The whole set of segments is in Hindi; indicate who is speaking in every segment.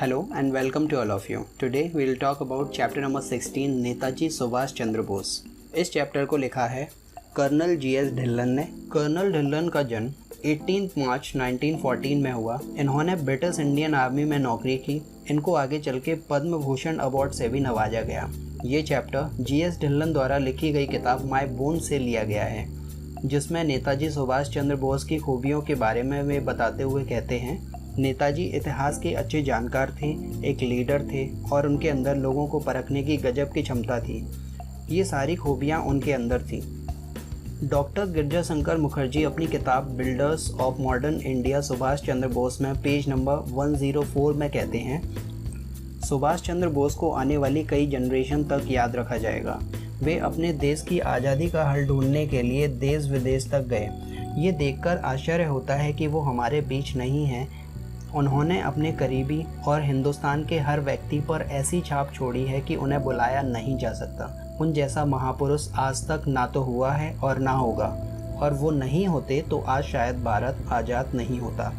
Speaker 1: Hello and welcome to all of you. Today we will talk about chapter number 16 Netaji Subhash Chandra Bose. इस चैप्टर को लिखा है कर्नल जीएस ढिल्लन ने। कर्नल ढिल्लन का जन्म 18 मार्च 1914 में हुआ। इन्होंने ब्रिटिश इंडियन आर्मी में नौकरी की। इनको आगे चल के पद्म भूषण अवार्ड से भी नवाजा गया। ये चैप्टर जीएस ढिल्लन द्वारा लिखी गई किताब माय बोन से लिया गया है, जिसमें नेताजी सुभाष चंद्र बोस की खूबियों के बारे में वे बताते हुए कहते हैं, नेताजी इतिहास के अच्छे जानकार थे, एक लीडर थे और उनके अंदर लोगों को परखने की गजब की क्षमता थी। ये सारी खूबियाँ उनके अंदर थीं। डॉक्टर गिरजा शंकर मुखर्जी अपनी किताब builders of modern India Subhash Chandra Bose में पेज नंबर 104 में कहते हैं, सुभाष चंद्र बोस को आने वाली कई जनरेशन तक याद रखा जाएगा। वे अपने देश की आज़ादी का हल ढूंढने के लिए देश विदेश तक गए। ये देखकर आश्चर्य होता है कि वो हमारे बीच नहीं हैं। उन्होंने अपने करीबी और हिंदुस्तान के हर व्यक्ति पर ऐसी छाप छोड़ी है कि उन्हें बुलाया नहीं जा सकता। उन जैसा महापुरुष आज तक ना तो हुआ है और ना होगा, और वो नहीं होते तो आज शायद भारत आज़ाद नहीं होता।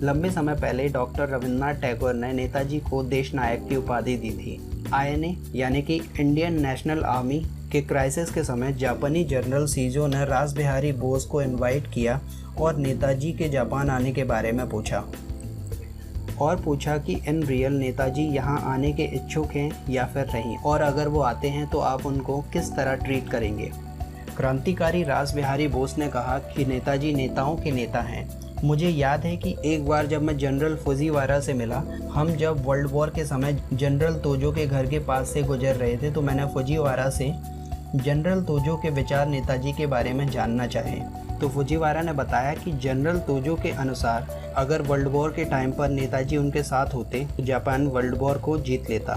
Speaker 1: लंबे समय पहले डॉक्टर रविन्द्रनाथ टैगोर ने नेताजी को देश नायक की उपाधि दी थी। आईएनए यानी कि इंडियन नेशनल आर्मी के क्राइसिस के समय जापानी जनरल सीजो ने रास बिहारी बोस को इनवाइट किया और नेताजी के जापान आने के बारे में पूछा कि इन रियल नेताजी यहाँ आने के इच्छुक हैं या फिर नहीं, और अगर वो आते हैं तो आप उनको किस तरह ट्रीट करेंगे। क्रांतिकारी रास बिहारी बोस ने कहा कि नेताजी नेताओं के नेता हैं। मुझे याद है कि एक बार जब मैं जनरल फुजीवारा से मिला, हम जब वर्ल्ड वॉर के समय जनरल तोजो के घर के पास से गुजर रहे थे, तो मैंने फुजीवारा से जनरल तोजो के विचार नेताजी के बारे में जानना चाहे। तो फुजीवारा ने बताया कि जनरल तोजो के अनुसार अगर वर्ल्ड वॉर के टाइम पर नेताजी उनके साथ होते तो जापान वर्ल्ड वॉर को जीत लेता।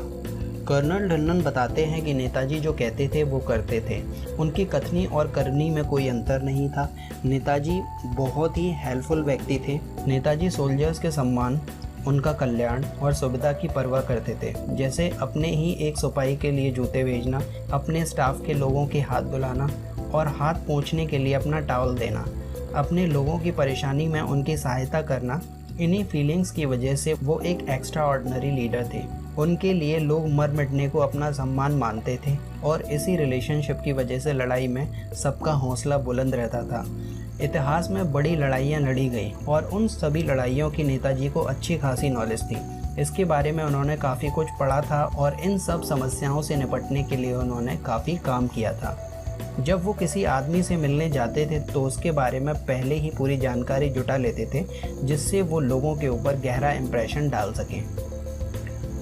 Speaker 1: कर्नल ढिल्लन बताते हैं कि नेताजी जो कहते थे वो करते थे। उनकी कथनी और करनी में कोई अंतर नहीं था। नेताजी बहुत ही हेल्पफुल व्यक्ति थे। नेताजी सोल्जर्स के सम्मान, उनका कल्याण और सुविधा की परवाह करते थे, जैसे अपने ही एक सिपाही के लिए जूते भेजना, अपने स्टाफ के लोगों के हाथ धुलाना और हाथ पोंछने के लिए अपना टॉवल देना, अपने लोगों की परेशानी में उनकी सहायता करना। इन्हीं फीलिंग्स की वजह से वो एक एक्स्ट्रा ऑर्डिनरी लीडर थे। उनके लिए लोग मर मिटने को अपना सम्मान मानते थे और इसी रिलेशनशिप की वजह से लड़ाई में सबका हौसला बुलंद रहता था। इतिहास में बड़ी लड़ाइयाँ लड़ी गई और उन सभी लड़ाइयों की नेताजी को अच्छी खासी नॉलेज थी। इसके बारे में उन्होंने काफ़ी कुछ पढ़ा था और इन सब समस्याओं से निपटने के लिए उन्होंने काफ़ी काम किया था। जब वो किसी आदमी से मिलने जाते थे तो उसके बारे में पहले ही पूरी जानकारी जुटा लेते थे, जिससे वो लोगों के ऊपर गहरा इम्प्रेशन डाल सकें।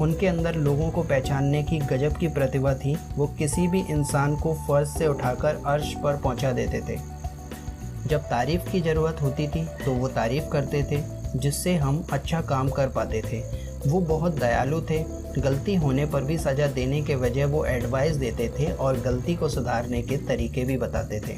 Speaker 1: उनके अंदर लोगों को पहचानने की गजब की प्रतिभा थी। वो किसी भी इंसान को फर्श से उठाकर अर्श पर पहुंचा देते थे। जब तारीफ़ की ज़रूरत होती थी तो वो तारीफ़ करते थे, जिससे हम अच्छा काम कर पाते थे। वो बहुत दयालु थे। गलती होने पर भी सज़ा देने के वजह वो एडवाइस देते थे और गलती को सुधारने के तरीके भी बताते थे।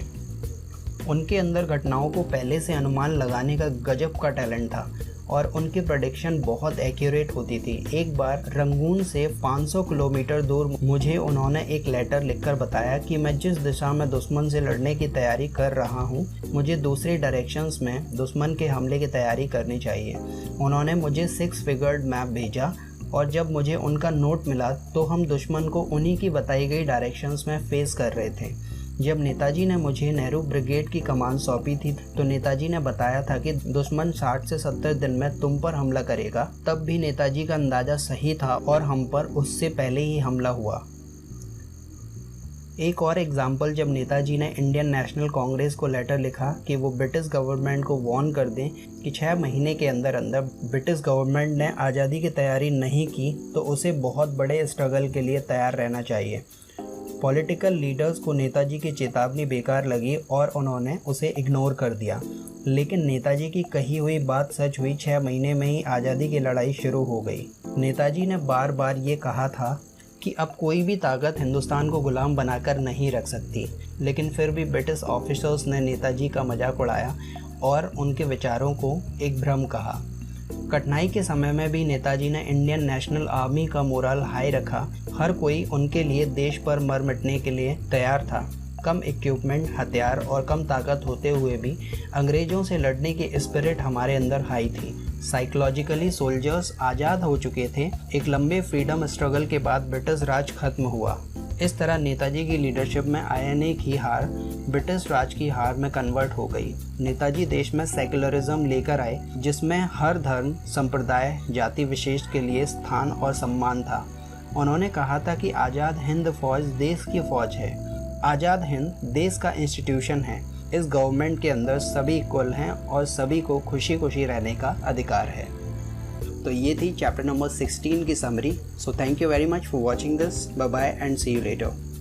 Speaker 1: उनके अंदर घटनाओं को पहले से अनुमान लगाने का गजब का टैलेंट था और उनकी प्रेडिक्शन बहुत एक्यूरेट होती थी। एक बार रंगून से 500 किलोमीटर दूर मुझे उन्होंने एक लेटर लिखकर बताया कि मैं जिस दिशा में दुश्मन से लड़ने की तैयारी कर रहा हूँ, मुझे दूसरी डायरेक्शंस में दुश्मन के हमले की तैयारी करनी चाहिए। उन्होंने मुझे 6 फिगर्ड मैप भेजा और जब मुझे उनका नोट मिला तो हम दुश्मन को उन्हीं की बताई गई डायरेक्शंस में फेस कर रहे थे। जब नेताजी ने मुझे नेहरू ब्रिगेड की कमान सौंपी थी तो नेताजी ने बताया था कि दुश्मन 60 से 70 दिन में तुम पर हमला करेगा। तब भी नेताजी का अंदाज़ा सही था और हम पर उससे पहले ही हमला हुआ। एक और एग्जाम्पल, जब नेताजी ने इंडियन नेशनल कांग्रेस को लेटर लिखा कि वो ब्रिटिश गवर्नमेंट को वार्न कर दें कि 6 महीने के अंदर अंदर ब्रिटिश गवर्नमेंट ने आज़ादी की तैयारी नहीं की तो उसे बहुत बड़े स्ट्रगल के लिए तैयार रहना चाहिए। पॉलिटिकल लीडर्स को नेताजी की चेतावनी बेकार लगी और उन्होंने उसे इग्नोर कर दिया, लेकिन नेताजी की कही हुई बात सच हुई। 6 महीने में ही आज़ादी की लड़ाई शुरू हो गई। नेताजी ने बार बार ये कहा था कि अब कोई भी ताकत हिंदुस्तान को गुलाम बनाकर नहीं रख सकती, लेकिन फिर भी ब्रिटिश ऑफिसर्स ने नेताजी का मजाक उड़ाया और उनके विचारों को एक भ्रम कहा। कठिनाई के समय में भी नेताजी ने इंडियन नेशनल आर्मी का मोरल हाई रखा। हर कोई उनके लिए देश पर मर मिटने के लिए तैयार था। कम इक्विपमेंट, हथियार और कम ताकत होते हुए भी अंग्रेज़ों से लड़ने की स्पिरिट हमारे अंदर हाई थी। साइकोलॉजिकली सोल्जर्स आज़ाद हो चुके थे। एक लंबे फ्रीडम स्ट्रगल के बाद ब्रिटिश राज खत्म हुआ। इस तरह नेताजी की लीडरशिप में INA की हार ब्रिटिश राज की हार में कन्वर्ट हो गई। नेताजी देश में सेकुलरिज्म लेकर आए, जिसमें हर धर्म, संप्रदाय, जाति विशेष के लिए स्थान और सम्मान था। उन्होंने कहा था कि आज़ाद हिंद फौज देश की फौज है। आज़ाद हिंद देश का इंस्टीट्यूशन है। इस गवर्नमेंट के अंदर सभी इक्वल हैं और सभी को खुशी खुशी रहने का अधिकार है। तो ये थी चैप्टर नंबर 16 की summary. So thank you very much for watching this. Bye bye and see you letter.